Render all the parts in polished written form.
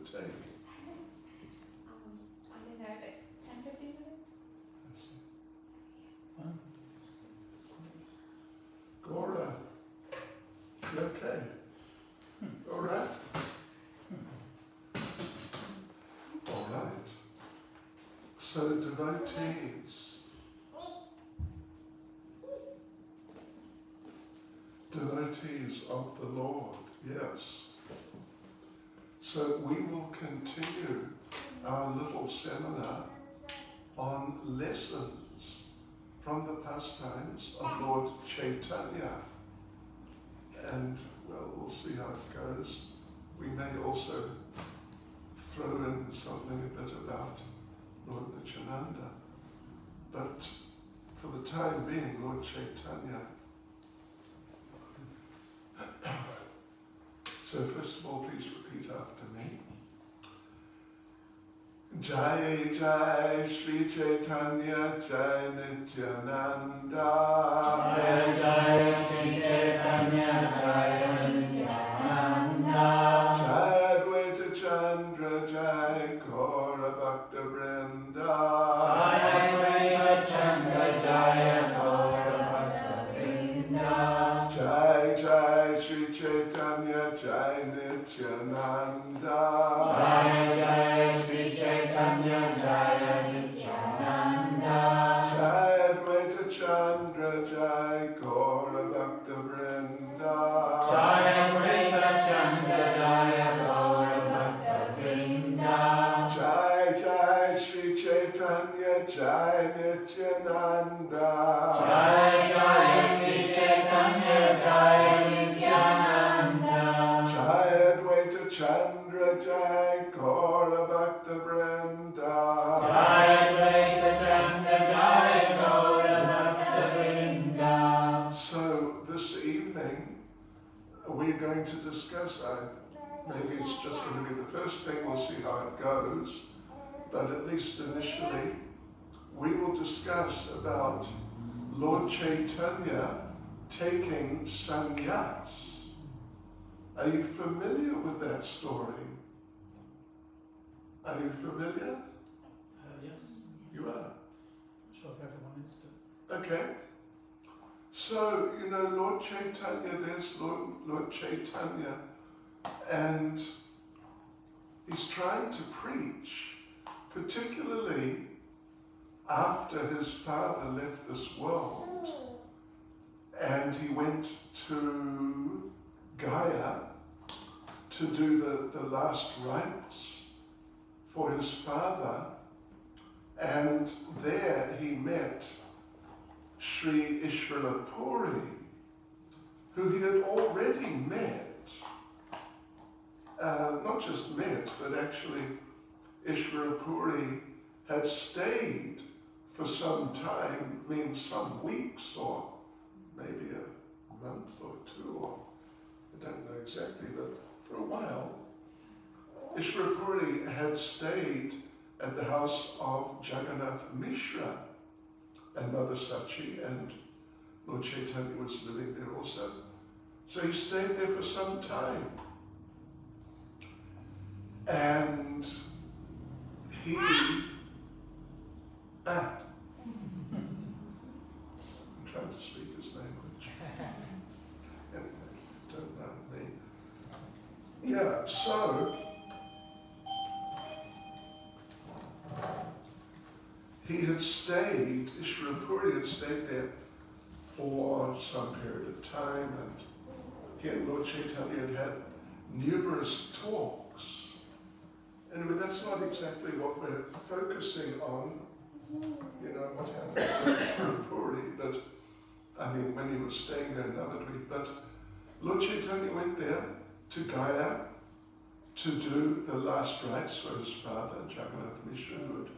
it take? I don't know, like 10-15 minutes. I see. Gora, you okay? All right? All right. So devotees of the Lord, yes. So we will continue our little seminar on lessons from the pastimes of Lord Caitanya. And, well, we'll see how it goes. We may also throw in something a bit about Lord Nityananda. But for the time being, Lord Caitanya. So first of all, please repeat after me. Jai Jai Shri Caitanya Jai Nityananda. Jai Jai Shri Caitanya Jai Nityananda. Jai Advaita Chandra Jai Gaura Bhakta Vrinda. Jai Advaita Chandra Jai Gaura Bhakta Vrinda. Jai Jai Shri Caitanya Jai Nityananda. Jai Jai Shri Caitanya Jai Nityananda. Jai Advaita Chandra Jai Gaura Bhakta Vrinda. Jai Advaita Chandra Jai Gaura Bhakta Vrinda. Jai Jai Shri Caitanya Jai Nityananda. Jai Jai Shri Caitanya Jai Nityananda. Jai Advaita Chandra Jai Gaura Bhakta Vrinda. Jai Advaita Chandra Jai Gaura Bhakta Vrinda. So this evening we're going to discuss, maybe it's just going to be the first thing, we'll see how it goes, but at least initially we will discuss about Lord Caitanya taking sannyas. Are you familiar with that story? Are you familiar? Yes. You are? Not sure if everyone is, but... Okay. So, you know, Lord Caitanya, there's Lord Caitanya, and he's trying to preach, particularly after his father left this world, and he went to Gaya to do the last rites for his father, and there he met Sri Ishvara Puri, who he had already met, not just met, but actually Ishvara Puri had stayed for some time, means some weeks or maybe a month or two, or I don't know exactly, but for a while, Ishvara Puri had stayed at the house of Jagannath Mishra, and Mother Sachi, and Lord Caitanya was living there also. So he stayed there for some time. And he... I'm trying to speak his language. Anyway, don't know me. Yeah, so... he had stayed, Ishvara Puri had stayed there for some period of time, and again Lord Caitanya had had numerous talks. Anyway, that's not exactly what we're focusing on, you know, what happened to Ishvara Puri, but I mean when he was staying there in Navadvip. But Lord Caitanya went there to Gaya to do the last rites for his father, Jagannath Mishra, who had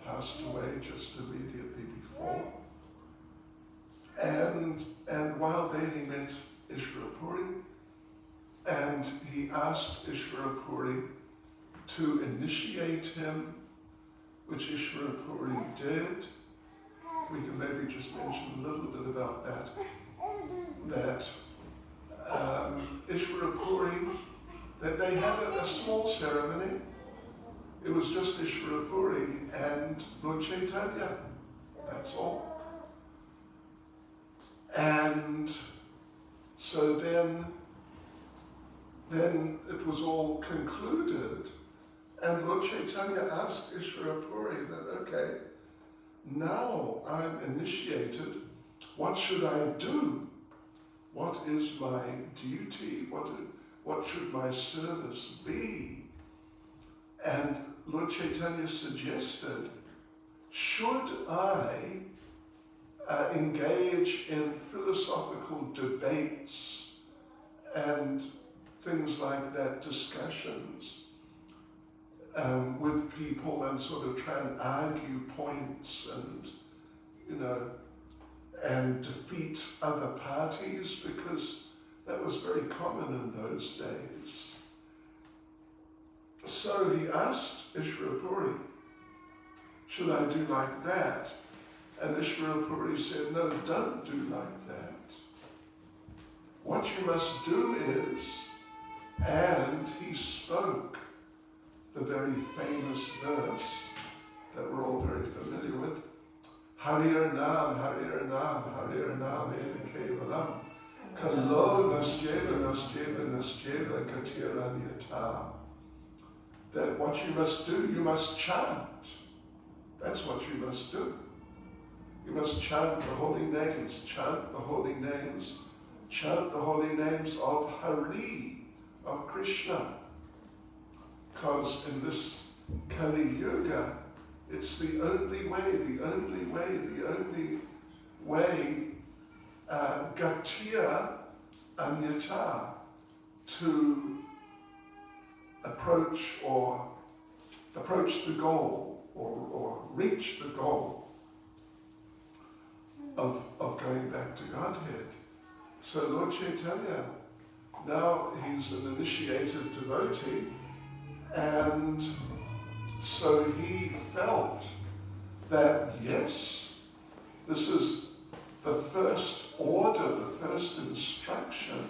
passed away just immediately before. And while there he met Ishvara Puri, and he asked Ishvara Puri to initiate him, which Ishvara Puri did. We can maybe just mention a little bit about that. That Ishvara Puri that they had a small ceremony. It was just Ishvara Puri and Lord Caitanya. That's all. And so then it was all concluded, and Lord Caitanya asked Ishvara Puri that, okay, now I'm initiated, what should I do? What is my duty? What should my service be? And Lord Caitanya suggested, should I engage in philosophical debates and things like that, discussions with people, and sort of try and argue points and, and defeat other parties, because that was very common in those days. So he asked Ishvara Puri, should I do like that? And Ishvara Puri said, no, don't do like that. What you must do is, and he spoke the very famous verse that we're all very familiar with, Harir Nam, Harir Nam, Harir Nam Eva Kevalam, Kalo Nasyeva Nasyeva Nasyeva Katiranyata. That what you must do, you must chant. That's what you must do. You must chant the holy names, chant the holy names, chant the holy names of Hari, of Krishna. Because in this Kali Yuga, it's the only way, Gatia Anyata, to approach the goal, or reach the goal of going back to Godhead. So Lord Caitanya, now he's an initiated devotee, and so he felt that, yes, this is the first order, the first instruction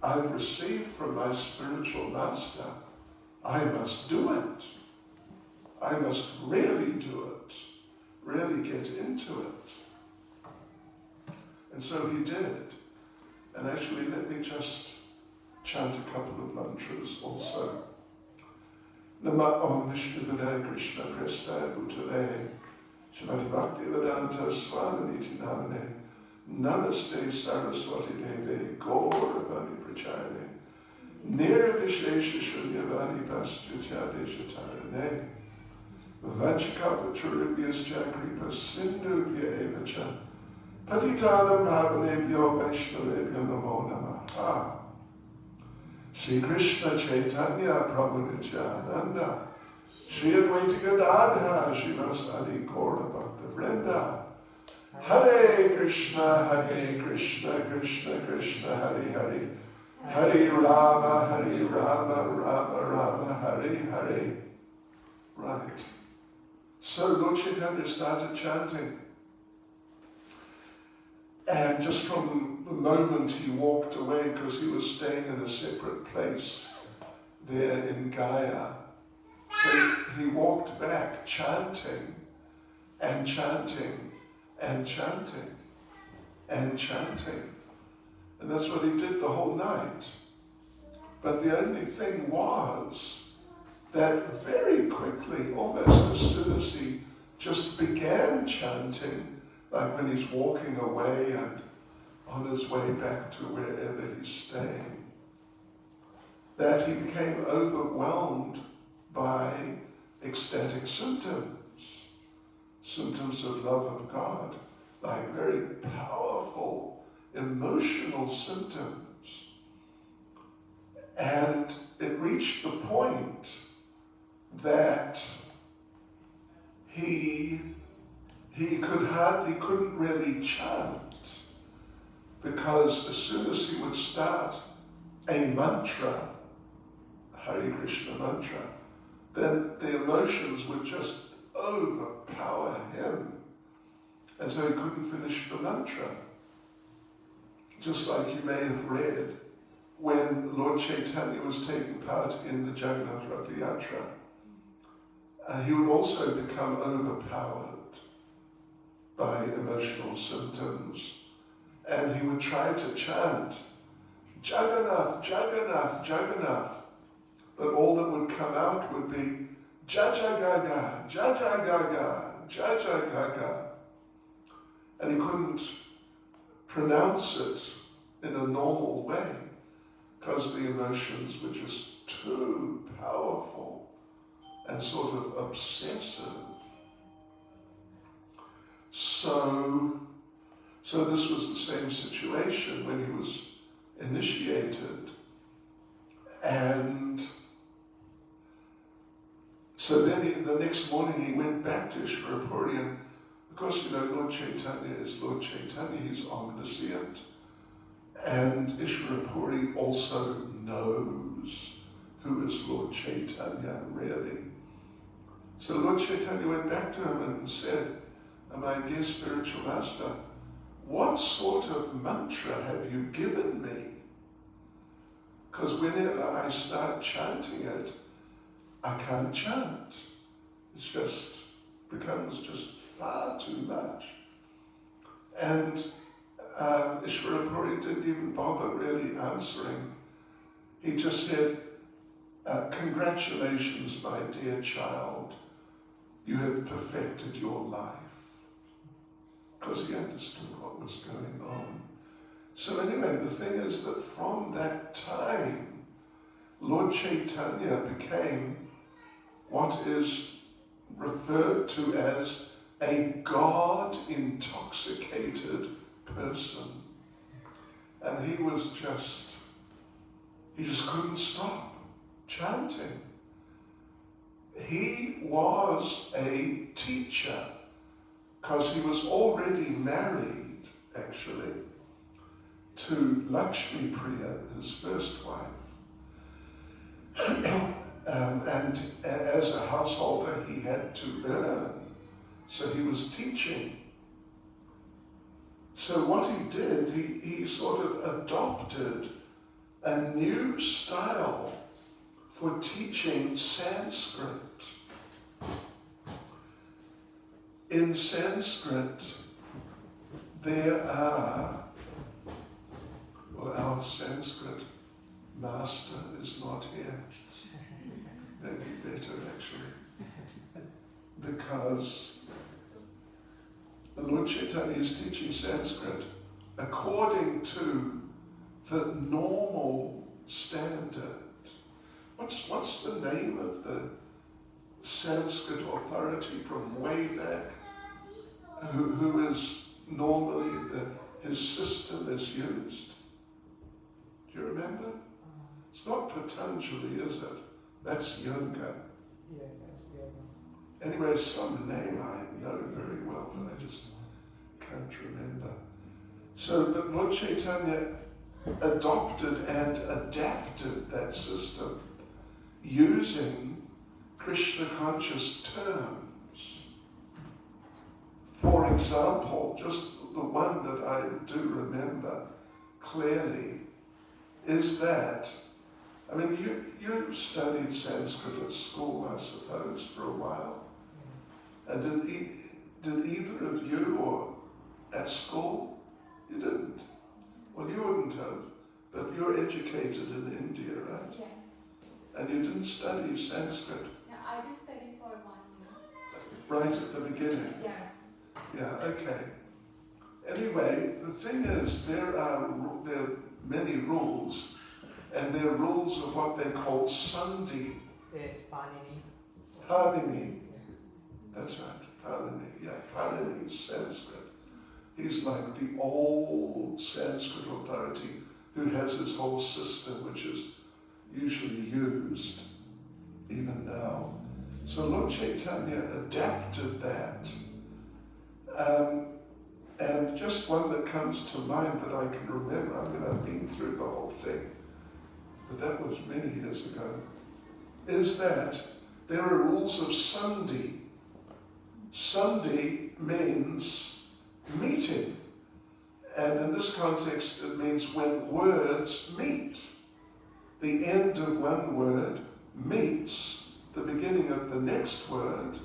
I've received from my spiritual master. I must do it. I must really do it, really get into it. And so he did. And actually, let me just chant a couple of mantras also. Nama Om Vishnu Padaya Krishna Prestaya Bhutale Srimati Bhakti Caitanya Swami Niti Namane Namaste Saraswati Deve Gauravani Pracharane Nirvishesha Shunyavani Pastutyadesha Tarane Vachikapaturibhyascha Kripa Sindhubhya Evacha Patitanam Bhavanebhyo Vaishnavebhyo Namo Namaha. Shri Krishna Chaitanya Prabhu Nityananda Shri Advaita Gadadhara Srivasadi Gaura Bhakta Vrinda Hare Krishna Krishna Krishna Hare Hare Hare Rama Rama Rama Hare Hare. Right. So Lord Caitanya started chanting. And just from the moment he walked away, because he was staying in a separate place there in Gaya, so he walked back chanting and chanting and chanting and chanting. And that's what he did the whole night. But the only thing was that very quickly, almost as soon as he just began chanting, like when he's walking away and on his way back to wherever he's staying, that he became overwhelmed by ecstatic symptoms of love of God, like very powerful emotional symptoms. And it reached the point that he couldn't really chant, because as soon as he would start a mantra, Hare Krishna mantra, then the emotions would just overpower him. And so he couldn't finish the mantra. Just like you may have read when Lord Caitanya was taking part in the Jagannath Rath Yatra, he would also become overpowered by emotional symptoms, and he would try to chant, Jagannath, Jagannath, Jagannath, but all that would come out would be Jaja Gaga, Jaja Gaga, Jaja Gaga. And he couldn't pronounce it in a normal way because the emotions were just too powerful and sort of obsessive. So this was the same situation when he was initiated. And so then the next morning he went back to Ishvarapuri, and of course, you know, Lord Caitanya is Lord Caitanya, he's omniscient. And Ishvarapuri also knows who is Lord Caitanya, really. So Lord Caitanya went back to him and said, my dear spiritual master, what sort of mantra have you given me? Because whenever I start chanting it, I can't chant. It just becomes just far too much. And Ishvarapuri didn't even bother really answering. He just said, congratulations, my dear child. You have perfected your life. Because he understood what was going on. So anyway, the thing is that from that time, Lord Caitanya became what is referred to as a God-intoxicated person. And he just couldn't stop chanting. He was a teacher because he was already married, actually, to Lakshmi Priya, his first wife. And as a householder, he had to earn. So he was teaching. So what he did, he sort of adopted a new style for teaching Sanskrit. In Sanskrit, there are, well, our Sanskrit master is not here. Maybe better, actually, because the Lord Caitanya is teaching Sanskrit according to the normal standard. What's the name of the Sanskrit authority from way back who is normally his system is used? Do you remember? It's not Patanjali, is it? That's yoga. Yeah, that's yoga. Anyway, some name I know very well, but I just can't remember. So, but Lord Caitanya adopted and adapted that system using Krishna conscious terms. For example, just the one that I do remember clearly is that, I mean, you studied Sanskrit at school, I suppose, for a while. And did either of you, or at school? You didn't. Well, you wouldn't have, but you're educated in India, right? Yeah. And you didn't study Sanskrit? Yeah, I just studied for 1 year. Right at the beginning? Yeah. Yeah, okay. Anyway, the thing is, there are many rules, and they're rules of what they call Sandhi. There's Panini. Panini. That's right, Panini. Yeah, Panini is Sanskrit. He's like the old Sanskrit authority who has his whole system, which is usually used even now. So Lord Caitanya adapted that. And just one that comes to mind that I can remember, I mean, I've been through the whole thing, but that was many years ago, is that there are rules of Sandhi. Sandhi means meeting. And in this context, it means when words meet. the end of one word meets the beginning of the next word,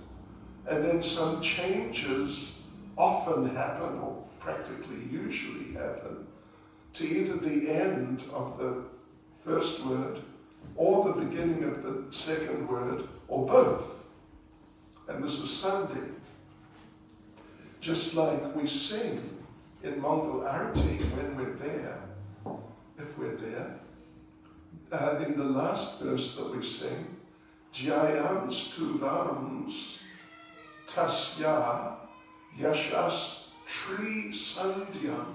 and then some changes often happen, or practically usually happen, to either the end of the first word or the beginning of the second word, or both. And this is Sunday. Just like we sing in Mongol Arati when we're there, if we're there, in the last verse that we sing, Jayams Tuvams Tasya Yashas Tri Sandhyam.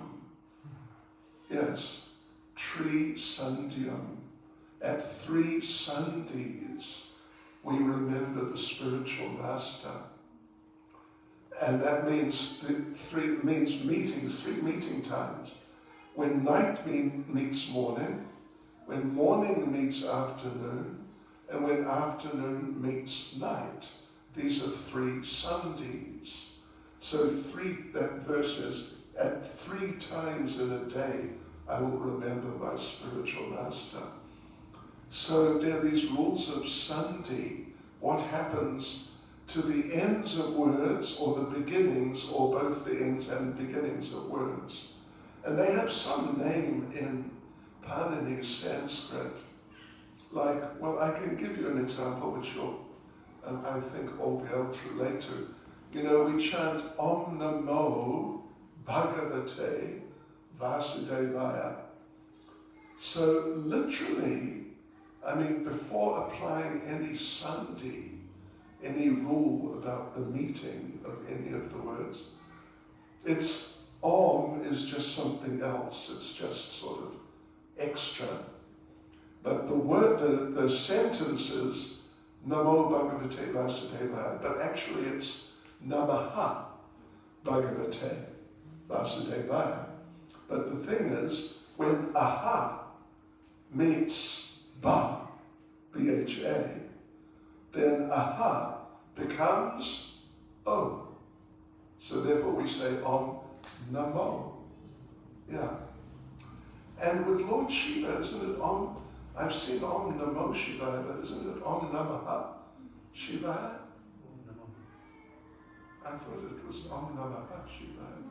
Yes, Tri Sandhyam. At 3 Sundays, we remember the spiritual master. And that means three meeting times. When night meets morning, when morning meets afternoon, and when afternoon meets night. These are 3 Sundays. So that verse is, at 3 times in a day, I will remember my spiritual master. So there are these rules of Sunday. What happens to the ends of words, or the beginnings, or both the ends and beginnings of words? And they have some name in Panini Sanskrit. Like, well, I can give you an example which you'll, I think, all be able to relate to. You know, we chant Om Namo Bhagavate Vasudevaya. So literally, I mean, before applying any Sunday, any rule about the meeting of any of the words, it's Om is just something else. It's just sort of extra. But the word, the sentence is Namo Bhagavate Vasudevaya, but actually it's Namaha Bhagavate Vasudevaya. But the thing is, when aha meets ba, B-H-A, then aha becomes o. So therefore we say Om Namo. Yeah. And with Lord Shiva, isn't it Om? I've seen Om Namo Shivaya, but isn't it Om Namaha Shivaya? I thought it was Om Namaha Shivaya.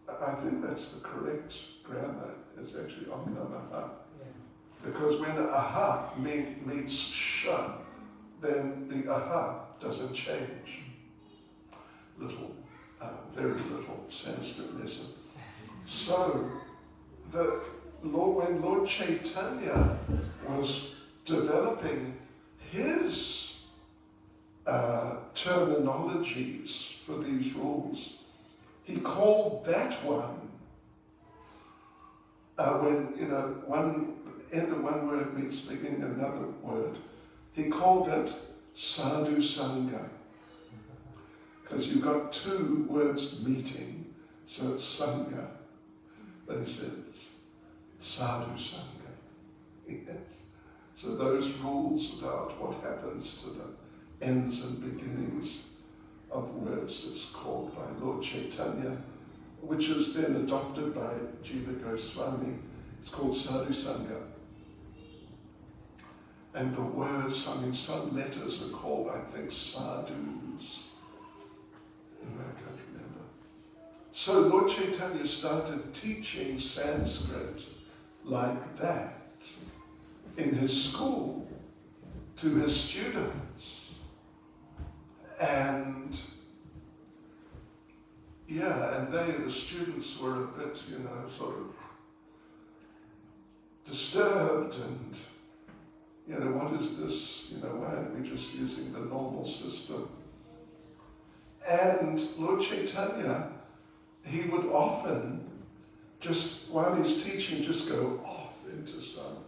I think that's the correct grammar. It's actually Om Namaha. Because when aha meets sha, then the aha doesn't change. Very little Sanskrit lesson. So, when Lord Caitanya was developing his terminologies for these rules, he called that one, when, you know, one end of one word meets beginning of another word, he called it sadhu sangha. Because you've got 2 words meeting, so it's sangha. But he said it's sadhu sangha. Yes. So those rules about what happens to the ends and beginnings of words, it's called by Lord Caitanya, which is then adopted by Jiva Goswami. It's called sadhu sangha. And the words, I mean, some letters are called, I think, sadhus. I can't remember. So Lord Caitanya started teaching Sanskrit like that in his school to his students. And yeah, and the students were a bit, you know, sort of disturbed and, you know, what is this? You know, why aren't we just using the normal system? And Lord Caitanya, he would often, just while he's teaching, just go off into some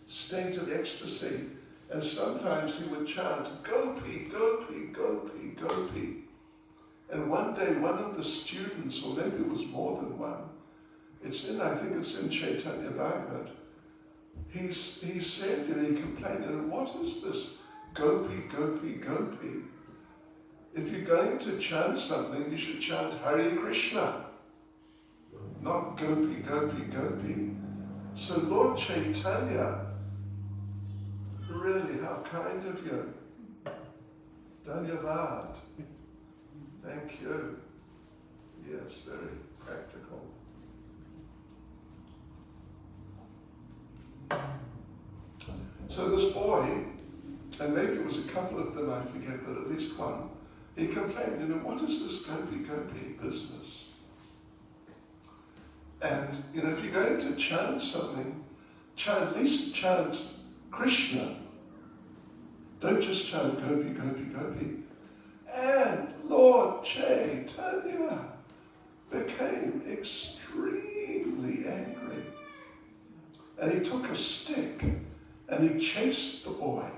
state of ecstasy. And sometimes he would chant, Gopi, Gopi, Gopi, Gopi. And one day, one of the students, or maybe it was more than one, I think it's in Chaitanya Bhagavat, he said, you know, he complained, what is this Gopi, Gopi, Gopi? If you're going to chant something, you should chant Hare Krishna, not Gopi, Gopi, Gopi. So Lord Caitanya Really, how kind of you. Dhanyavad. Thank you. Yes, very practical. So this boy, and maybe it was a couple of them, I forget, but at least one, he complained, what is this gopi business? And, if you're going to chant something, at least chant Krishna. Don't just chant gopi. And Lord Caitanya became extremely angry. And he took a stick and he chased the boy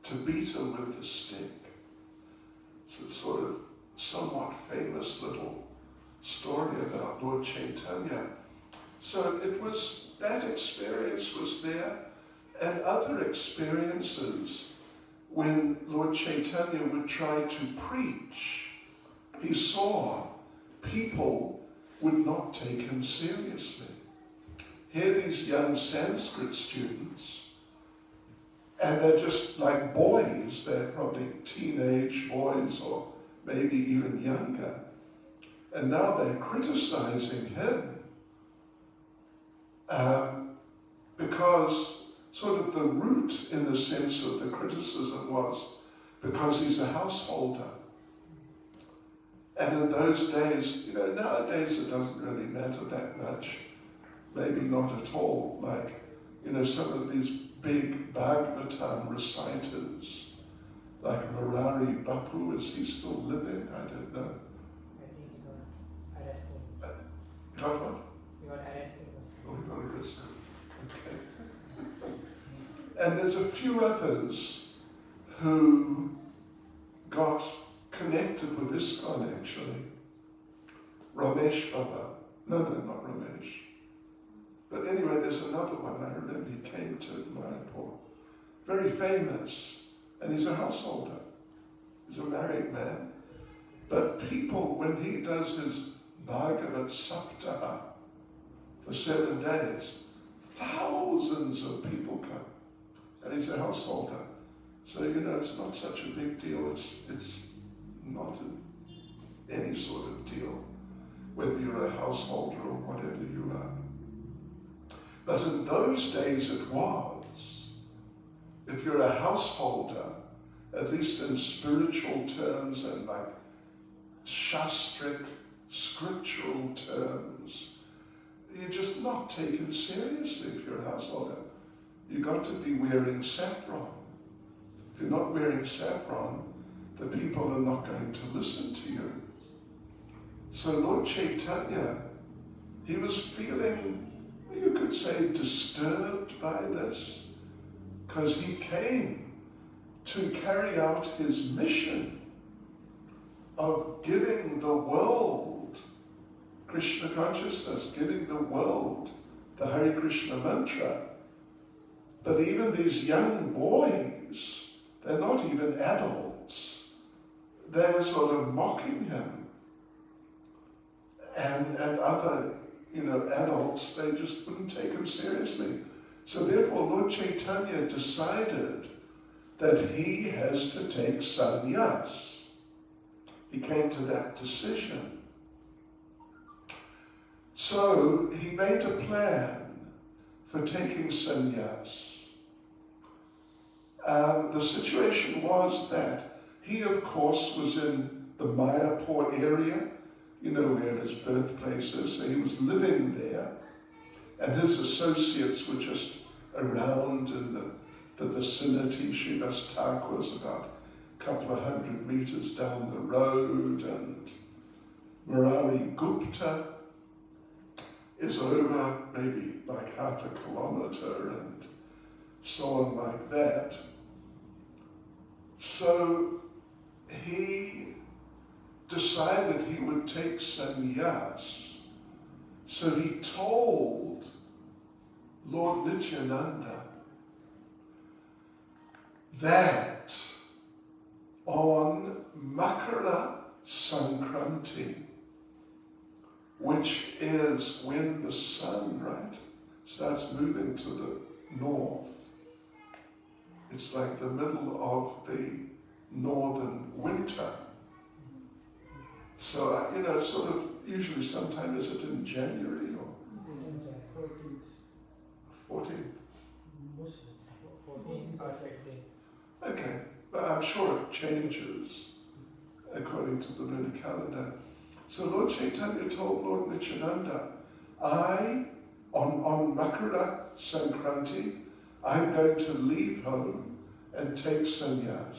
to beat him with the stick. It's a sort of somewhat famous little story about Lord Caitanya. So that experience was there, and other experiences when Lord Caitanya would try to preach. He saw people would not take him seriously. Here these young Sanskrit students, and they're just like boys, they're probably teenage boys or maybe even younger. And now they're criticizing him because sort of the root, in the sense of the criticism, was because he's a householder. And in those days, nowadays it doesn't really matter that much, maybe not at all, like, some of these big Bhagavatam reciters, like Murari Bapu, is he still living? I don't know. I think he got arrested. Got what? He got arrested. Oh, he got arrested. Okay. And there's a few others who got connected with ISKCON, actually. Ramesh Baba. No, not Ramesh. But anyway, there's another one. I remember he came to Mayapur. Very famous. And he's a householder. He's a married man. But people, when he does his Bhagavat Saptaha for 7 days, thousands of people come. And he's a householder. So, it's not such a big deal. It's not any sort of deal, whether you're a householder or whatever you are. But in those days it was. If you're a householder, at least in spiritual terms and like shastric, scriptural terms, you're just not taken seriously if you're a householder. You've got to be wearing saffron. If you're not wearing saffron, the people are not going to listen to you. So Lord Caitanya, he was feeling, you could say, disturbed by this, because he came to carry out his mission of giving the world Krishna consciousness, giving the world the Hare Krishna mantra. But even these young boys, they're not even adults. They're sort of mocking him. And other, adults, they just wouldn't take him seriously. So therefore, Lord Caitanya decided that he has to take sannyas. He came to that decision. So he made a plan for taking sannyas. The situation was that he, of course, was in the Mayapur area, where his birthplace is, so he was living there, and his associates were just around in the vicinity. Srivas Thakur was about a couple of 100 meters down the road, and Murari Gupta is over maybe like half a kilometer, and so on like that. So he decided he would take sannyas. So he told Lord Nityananda that on Makara Sankranti, which is when the sun, starts moving to the north, It's like the middle of the northern winter. So, it's sort of, usually sometime, is it in January or December 14th. 14th? Most of it, 14th or 15th. Okay, but I'm sure it changes according to the lunar calendar. So Lord Caitanya told Lord Nityananda, on Makara Sankranti, I'm going to leave home and take sannyas.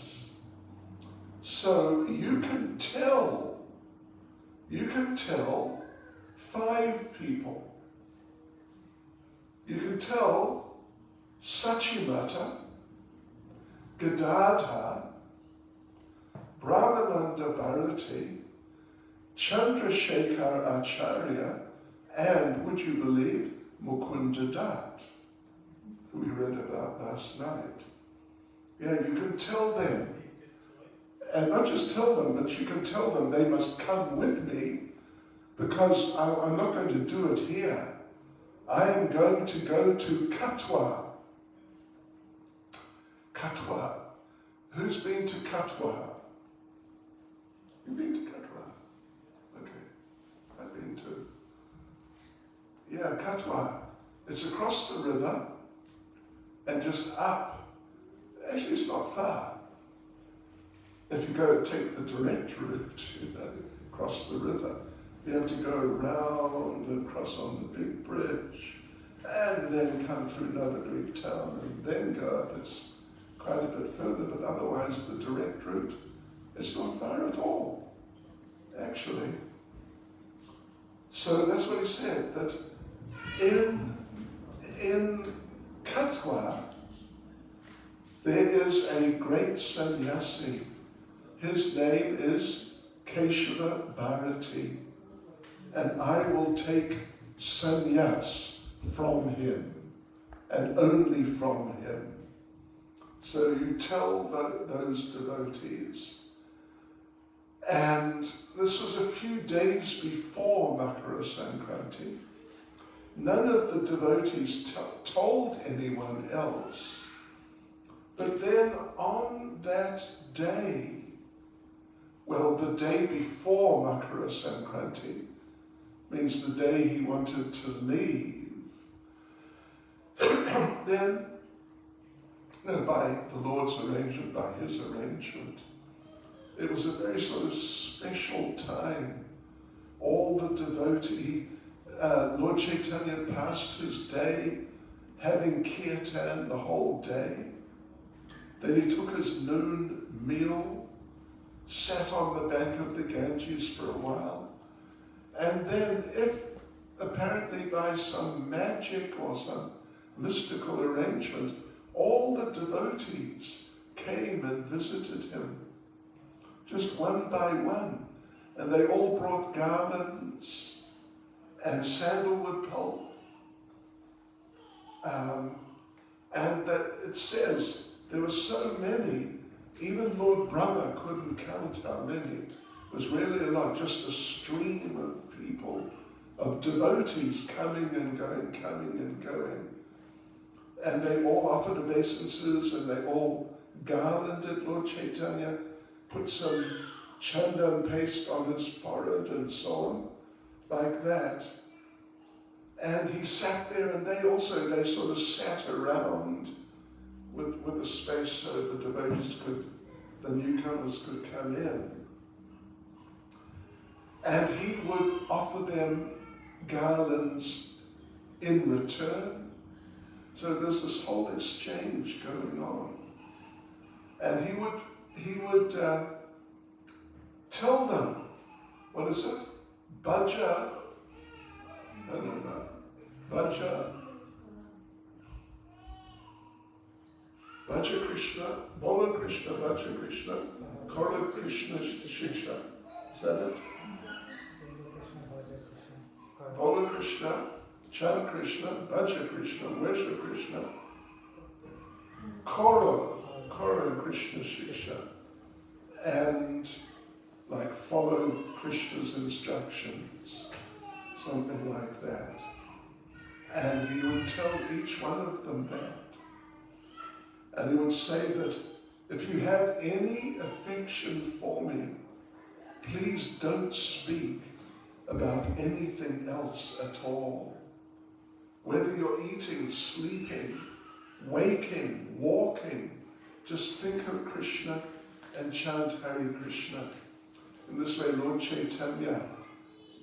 So you can tell 5 people. You can tell Sachimata, Gadadhar, Brahmananda Bharati, Chandrasekhar Acharya, and, would you believe, Mukunda Dat, who we read about last night. Yeah, you can tell them, and not just tell them, but you can tell them they must come with me, because I'm not going to do it here. I am going to go to Katwa. Katwa. Who's been to Katwa? You've been to Katwa? Okay. I've been to. Yeah, Katwa. It's across the river and just up. Actually, it's not far. If you take the direct route, across the river, you have to go around and cross on the big bridge and then come through Navadvip town and then go up. It's quite a bit further, but otherwise the direct route, it's not far at all, actually. So that's what he said, that in Katwa, there is a great sannyasi. His name is Keshava Bharati, and I will take sannyas from him, and only from him. So you tell those devotees. And this was a few days before Makara Sankranti. None of the devotees told anyone else. But then on that day, well, the day before Makara Sankranti, means the day he wanted to leave, then, by the Lord's arrangement, by his arrangement, it was a very sort of special time. All the devotee, Lord Caitanya passed his day having kirtan the whole day. Then he took his noon meal, sat on the bank of the Ganges for a while, and then if apparently by some magic or some mystical arrangement, all the devotees came and visited him, just one by one, and they all brought garlands and sandalwood pulp, and that it says there were so many, even Lord Brahma couldn't count how many. It was really a lot, just a stream of people, of devotees coming and going, coming and going. And they all offered obeisances and they all garlanded Lord Caitanya, put some chandan paste on his forehead and so on, like that. And he sat there, and they sort of sat around with a space so the devotees the newcomers could come in. And he would offer them garlands in return. So there's this whole exchange going on. And he would tell them, what is it? Bhaja. No. Bhaja. Bhaja Krishna, Bola Krishna, Bhaja Krishna, Kora Krishna Shiksha. Is that it? Bola Krishna, Chant Krishna, Bhaja Krishna, Worship Krishna, Kora Krishna Shiksha, and like follow Krishna's instructions, something like that. And he would tell each one of them that. And he would say that if you have any affection for me, please don't speak about anything else at all. Whether you're eating, sleeping, waking, walking, just think of Krishna and chant Hare Krishna. In this way, Lord Caitanya,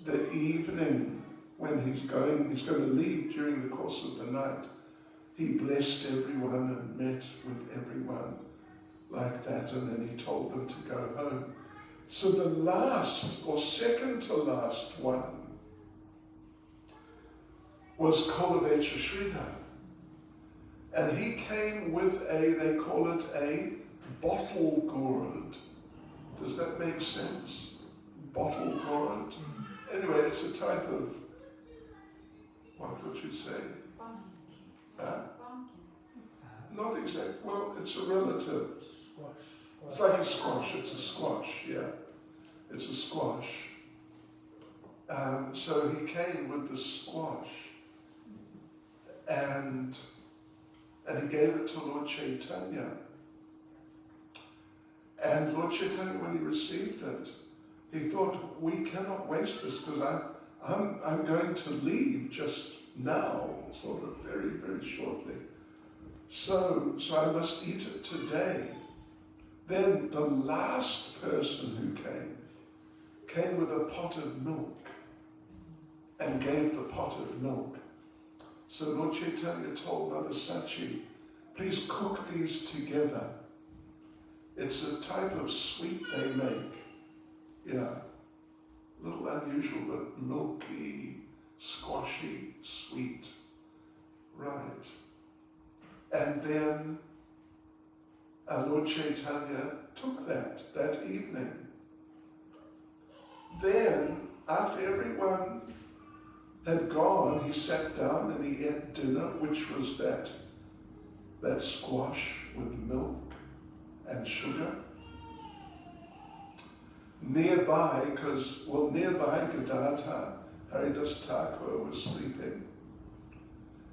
the evening when he's going to leave during the course of the night, he blessed everyone and met with everyone like that, and then he told them to go home. So the last, or second to last one, was Kolaveccha Sridhar. And he came with they call it a bottle gourd. Does that make sense? Bottle gourd? Anyway, it's a type of, what would you say? Not exactly. Well, it's a relative. Squash. It's like a squash. It's a squash, yeah. It's a squash. So he came with the squash, and he gave it to Lord Caitanya. And Lord Caitanya, when he received it, he thought, we cannot waste this because I'm going to leave just now, sort of very, very shortly. So I must eat it today. Then the last person who came with a pot of milk and gave the pot of milk. So Lord Caitanya told Mother Sachi, please cook these together. It's a type of sweet they make. Yeah, a little unusual, but milky, squashy, sweet. Right. And then Lord Caitanya took that evening. Then, after everyone had gone, he sat down and he ate dinner, which was that squash with milk and sugar. Nearby Gadadhar, Haridas Thakur was sleeping.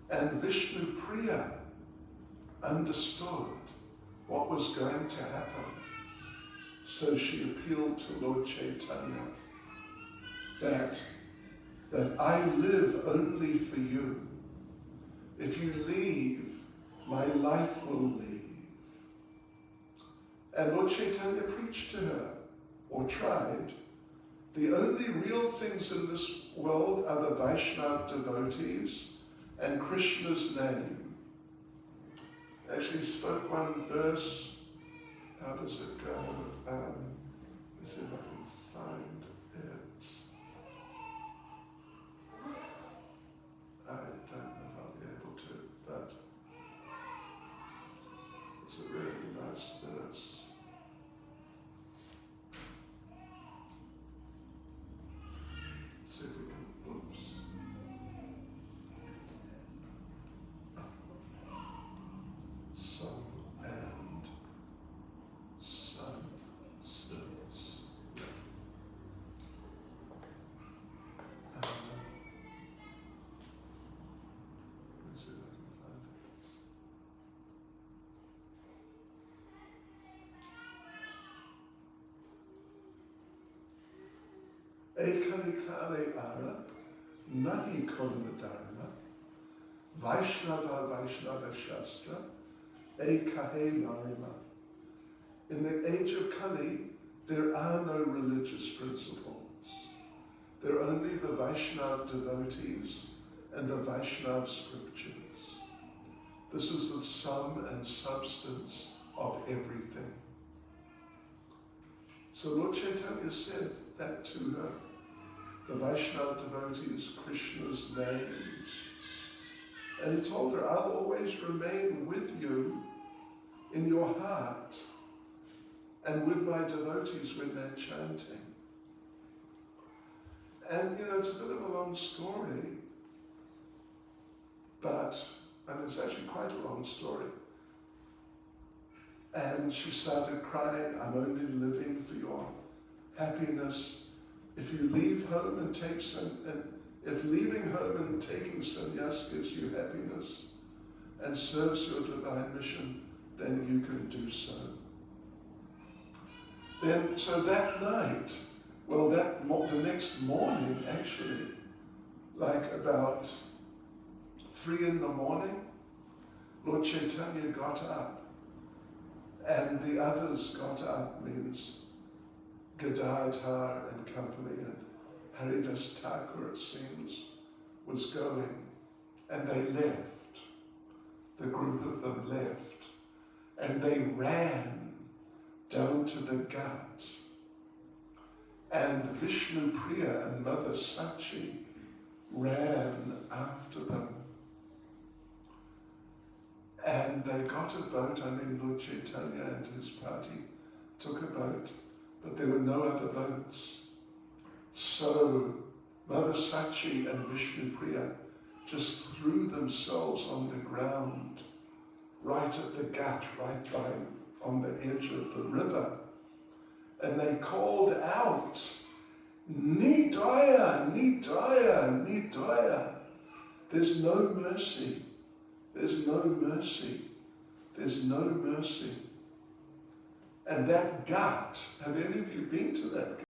And Vishnu Priya understood what was going to happen. So she appealed to Lord Caitanya that I live only for you. If you leave, my life will leave. And Lord Caitanya preached to her, or tried. The only real things in this world are the Vaishnava devotees and Krishna's name. Actually spoke one verse. How does it go? Let's see if I can find it. I don't know if I'll be able to, but it's a really nice verse. Let's see if we can, oops. Sun and sun stills. Yeah. Let's see if I can find it. Ekali kale ara, nahi kolma dharma, Vaishnava Shastra, Ekahe Narima. In the age of Kali, there are no religious principles. There are only the Vaishnava devotees and the Vaishnava scriptures. This is the sum and substance of everything. So Lord Caitanya said that to her. The Vaishnava devotees, Krishna's names. And he told her, I'll always remain with you in your heart and with my devotees when they're chanting. And it's a bit of a long story, but it's actually quite a long story. And she started crying, I'm only living for your happiness. If you leave home and if leaving home and taking sannyas gives you happiness and serves your divine mission, then you can do so. Then, so that night, well, the next morning, actually, like about 3 in the morning, Lord Caitanya got up, and the others got up, means Gadadhar and company, and Haridas Thakur, it seems, was going, and they left. The group of them left, and they ran down to the Ghat. And Vishnu Priya and Mother Sachi ran after them. And they got a boat. Lord Caitanya and his party took a boat, but there were no other boats. So Mother Sachi and Vishnu Priya just threw themselves on the ground, right at the Ghat, right by on the edge of the river. And they called out, Nidaya, Nidaya, Nidaya. There's no mercy. There's no mercy. There's no mercy. And that Ghat, have any of you been to that Ghat?